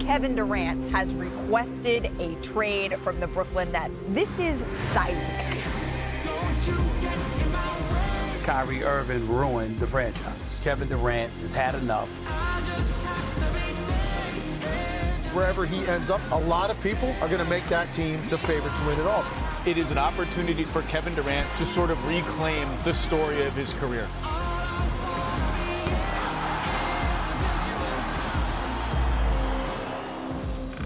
Kevin Durant has requested a trade from the Brooklyn Nets. This is seismic. Kyrie Irving ruined the franchise. Kevin Durant has had enough. Wherever he ends up, a lot of people are going to make that team the favorite to win it all. It is an opportunity for Kevin Durant to sort of reclaim the story of his career.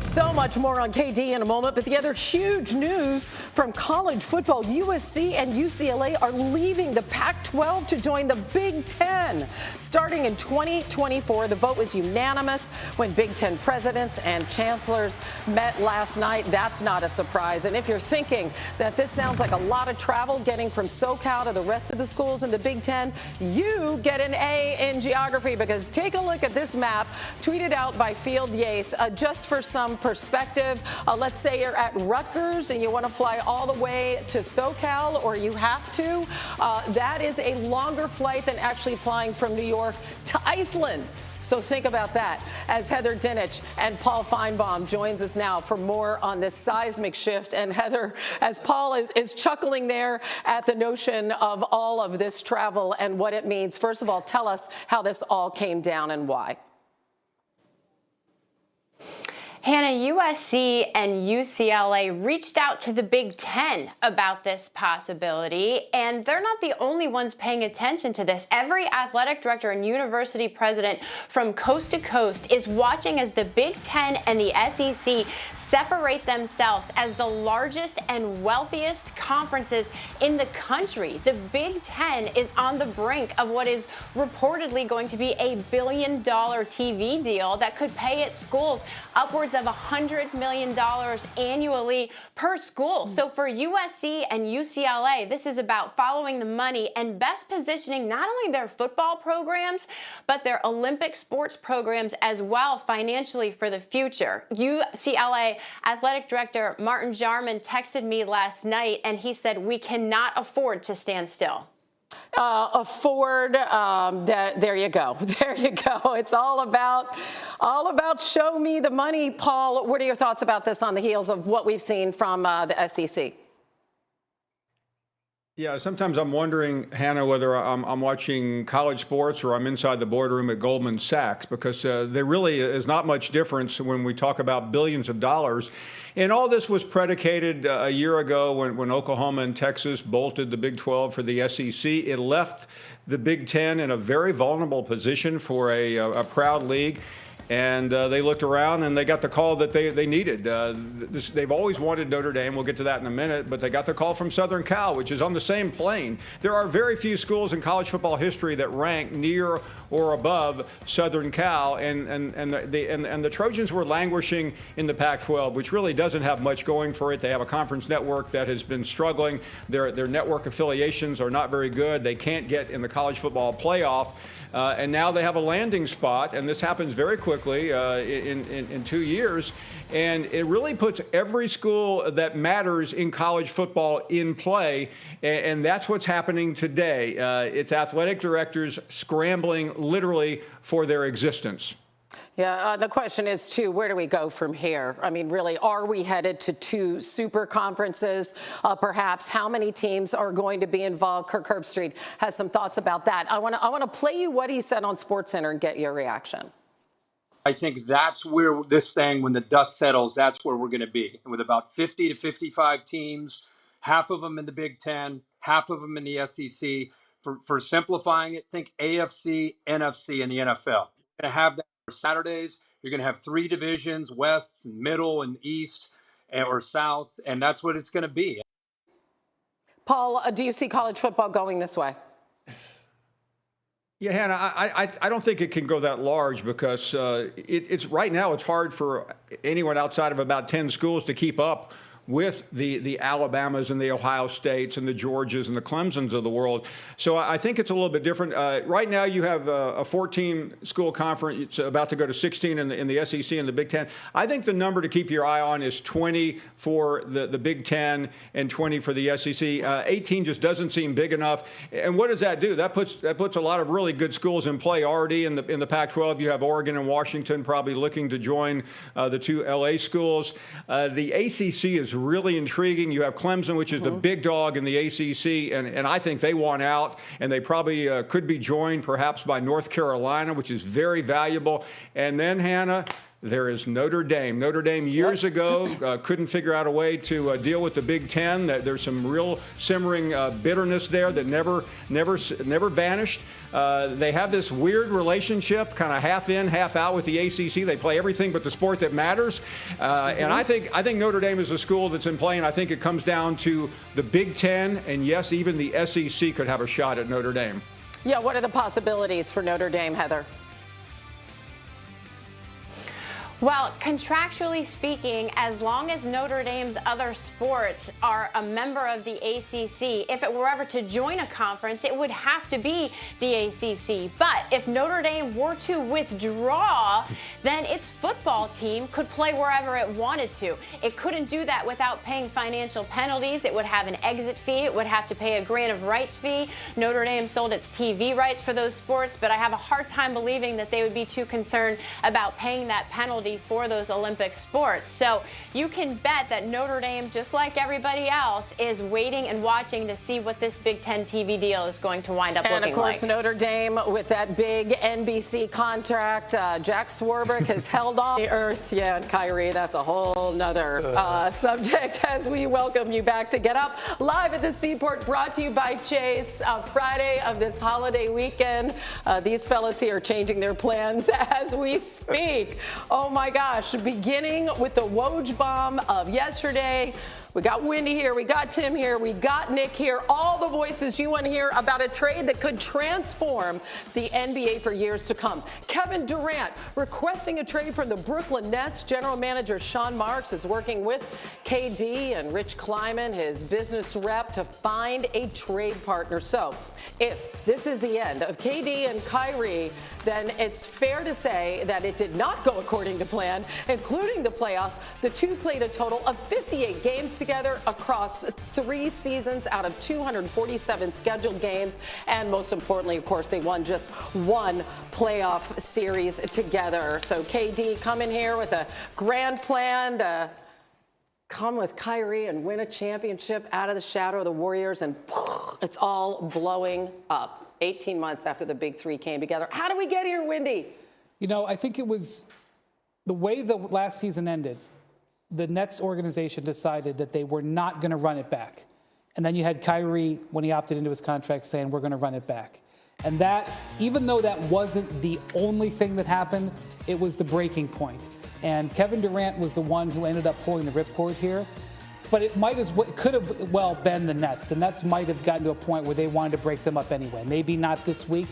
So much more on KD in a moment, but the other huge news from college football, USC and UCLA are leaving the Pac-12 to join the Big Ten. Starting in 2024, the vote was unanimous when Big Ten presidents and chancellors met last night. That's not a surprise. And if you're thinking that this sounds like a lot of travel getting from SoCal to the rest of the schools in the Big Ten, you get an A in geography, because take a look at this map tweeted out by Field Yates just for some perspective. Let's say you're at Rutgers and you want to fly all the way to SoCal, or you have to. That is a longer flight than actually flying from New York to Iceland. So think about that as Heather Dinich and Paul Feinbaum joins us now for more on this seismic shift. And Heather, as Paul is chuckling there at the notion of all of this travel and what it means, first of all, tell us how this all came down and why. Hannah, USC and UCLA reached out to the Big Ten about this possibility, and they're not the only ones paying attention to this. Every athletic director and university president from coast to coast is watching as the Big Ten and the SEC separate themselves as the largest and wealthiest conferences in the country. The Big Ten is on the brink of what is reportedly going to be a $1 billion TV deal that could pay its schools upwards of $100 million annually per school. So for USC and UCLA, this is about following the money and best positioning not only their football programs, but their Olympic sports programs as well financially for the future. UCLA athletic director Martin Jarman texted me last night, and he said, "We cannot afford to stand still." There you go. There you go. It's all about show me the money. Paul, what are your thoughts about this on the heels of what we've seen from the SEC? Yeah, sometimes I'm wondering, Hannah, whether I'm watching college sports or I'm inside the boardroom at Goldman Sachs, because there really is not much difference when we talk about billions of dollars. And all this was predicated a year ago when Oklahoma and Texas bolted the Big 12 for the SEC. It left the Big 10 in a very vulnerable position for a proud league. And they looked around and they got the call that they needed. They've always wanted Notre Dame. We'll get to that in a minute. But they got the call from Southern Cal, which is on the same plane. There are very few schools in college football history that rank near or above Southern Cal. And the Trojans were languishing in the Pac-12, which really doesn't have much going for it. They have a conference network that has been struggling. Their network affiliations are not very good. They can't get in the college football playoff. And now they have a landing spot, and this happens very quickly in 2 years. And it really puts every school that matters in college football in play, and that's what's happening today. It's athletic directors scrambling literally for their existence. Yeah, the question is, too, where do we go from here? I mean, really, are we headed to two super conferences, perhaps? How many teams are going to be involved? Kirk Herbstreit has some thoughts about that. I want to play you what he said on SportsCenter and get your reaction. I think that's where this thing, when the dust settles, that's where we're going to be. With about 50 to 55 teams, half of them in the Big Ten, half of them in the SEC. For simplifying it, think AFC, NFC, and the NFL. You're going to have that for Saturdays. You're going to have three divisions, West, Middle, and East, or South, and that's what it's going to be. Paul, do you see college football going this way? Yeah, Hannah, I don't think it can go that large because it's right now it's hard for anyone outside of about 10 schools to keep up with the Alabamas and the Ohio States and the Georgias and the Clemsons of the world. So I think it's a little bit different. Right now you have a 14-school conference. It's about to go to 16 in the SEC and the Big Ten. I think the number to keep your eye on is 20 for the Big Ten and 20 for the SEC. 18 just doesn't seem big enough. And what does that do? That puts a lot of really good schools in play already in the Pac-12. You have Oregon and Washington probably looking to join the two LA schools. The ACC is really intriguing. You have Clemson, which is the big dog in the ACC, and I think they want out, and they probably could be joined perhaps by North Carolina, which is very valuable. And then, Hannah, there is Notre Dame. Notre Dame years ago couldn't figure out a way to deal with the Big Ten. There's some real simmering bitterness there that never vanished. They have this weird relationship, kind of half in, half out with the ACC. They play everything but the sport that matters. And I think Notre Dame is a school that's in play, and I think it comes down to the Big Ten, and yes, even the SEC could have a shot at Notre Dame. Yeah, what are the possibilities for Notre Dame, Heather? Well, contractually speaking, as long as Notre Dame's other sports are a member of the ACC, if it were ever to join a conference, it would have to be the ACC. But if Notre Dame were to withdraw, then its football team could play wherever it wanted to. It couldn't do that without paying financial penalties. It would have an exit fee. It would have to pay a grant of rights fee. Notre Dame sold its TV rights for those sports, but I have a hard time believing that they would be too concerned about paying that penalty for those Olympic sports. So you can bet that Notre Dame, just like everybody else, is waiting and watching to see what this Big Ten TV deal is going to wind up looking like. And of course, Notre Dame with that big NBC contract. Jack Swarbrick has held off the earth. Yeah, and Kyrie, that's a whole nother subject as we welcome you back to Get Up live at the Seaport, brought to you by Chase. Friday of this holiday weekend. These fellas here are changing their plans as we speak. Oh my gosh, beginning with the Woj bomb of yesterday. We got Wendy here, we got Tim here, we got Nick here, all the voices you want to hear about a trade that could transform the NBA for years to come. Kevin Durant requesting a trade from the Brooklyn Nets. General Manager Sean Marks is working with KD and Rich Kleiman, his business rep, to find a trade partner. So if this is the end of KD and Kyrie, then it's fair to say that it did not go according to plan, including the playoffs. The two played a total of 58 games together across 3 seasons out of 247 scheduled games. And most importantly, of course, they won just one playoff series together. So KD coming here with a grand plan to come with Kyrie and win a championship out of the shadow of the Warriors, and it's all blowing up 18 months after the big three came together. How do we get here, Wendy? You know, I think it was the way the last season ended. The Nets organization decided that they were not going to run it back. And then you had Kyrie, when he opted into his contract, saying, we're going to run it back. And that, even though that wasn't the only thing that happened, it was the breaking point. And Kevin Durant was the one who ended up pulling the ripcord here. But it could have well been the Nets. The Nets might have gotten to a point where they wanted to break them up anyway. Maybe not this week,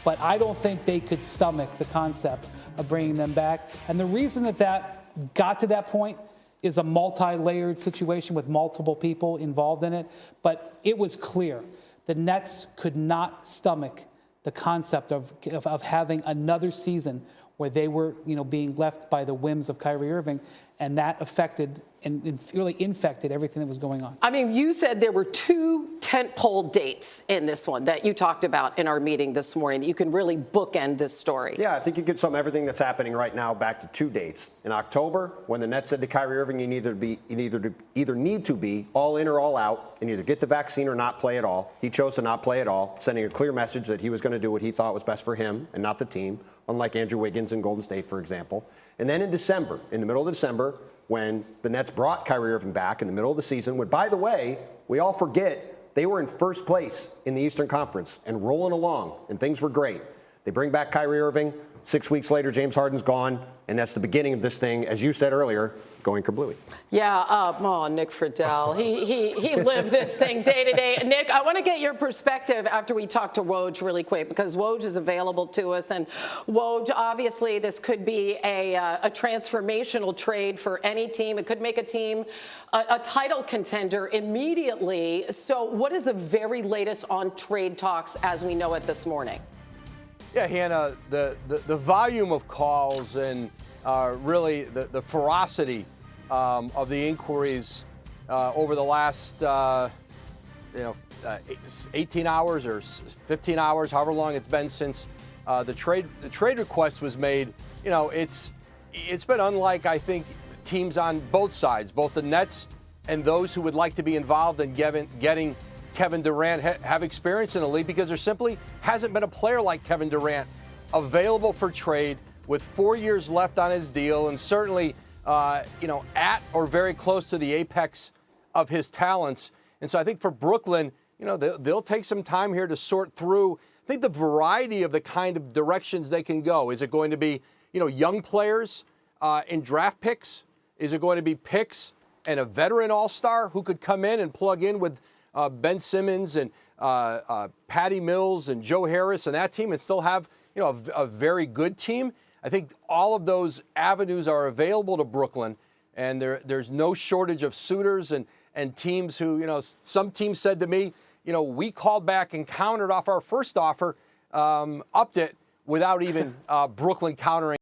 but I don't think they could stomach the concept of bringing them back. And the reason that got to that point is a multi-layered situation with multiple people involved in it. But it was clear the Nets could not stomach the concept of having another season where they were, being left by the whims of Kyrie Irving, and that affected and really infected everything that was going on. I mean, you said there were 2 tentpole dates in this one that you talked about in our meeting this morning. You can really bookend this story. Yeah, I think you could sum everything that's happening right now back to 2 dates. In October, when the Nets said to Kyrie Irving, you either need to be all in or all out, and either get the vaccine or not play at all. He chose to not play at all, sending a clear message that he was going to do what he thought was best for him and not the team, unlike Andrew Wiggins in Golden State, for example. And then in December, in the middle of December, when the Nets brought Kyrie Irving back in the middle of the season, when, by the way, we all forget they were in first place in the Eastern Conference and rolling along, and things were great. They bring back Kyrie Irving. 6 weeks later, James Harden's gone, and that's the beginning of this thing, as you said earlier, going kablooey. Yeah, Nick Friedel. He lived this thing day to day. Nick, I want to get your perspective after we talk to Woj really quick, because Woj is available to us. And Woj, obviously, this could be a transformational trade for any team. It could make a team a title contender immediately. So what is the very latest on trade talks as we know it this morning? Yeah, Hannah, the volume of calls and really the ferocity of the inquiries over the last 18 hours or 15 hours, however long it's been since the trade request was made. It's been unlike, I think, teams on both sides, both the Nets and those who would like to be involved in getting Kevin Durant have experience in the league, because there simply hasn't been a player like Kevin Durant available for trade with 4 years left on his deal, and certainly at or very close to the apex of his talents. And so I think for Brooklyn, they'll take some time here to sort through, I think, the variety of the kind of directions they can go. Is it going to be young players in draft picks? Is it going to be picks and a veteran all-star who could come in and plug in with Ben Simmons and Patty Mills and Joe Harris and that team and still have a very good team? I think all of those avenues are available to Brooklyn, and there's no shortage of suitors and teams who, some teams said to me, we called back and countered off our first offer, upped it without even Brooklyn countering.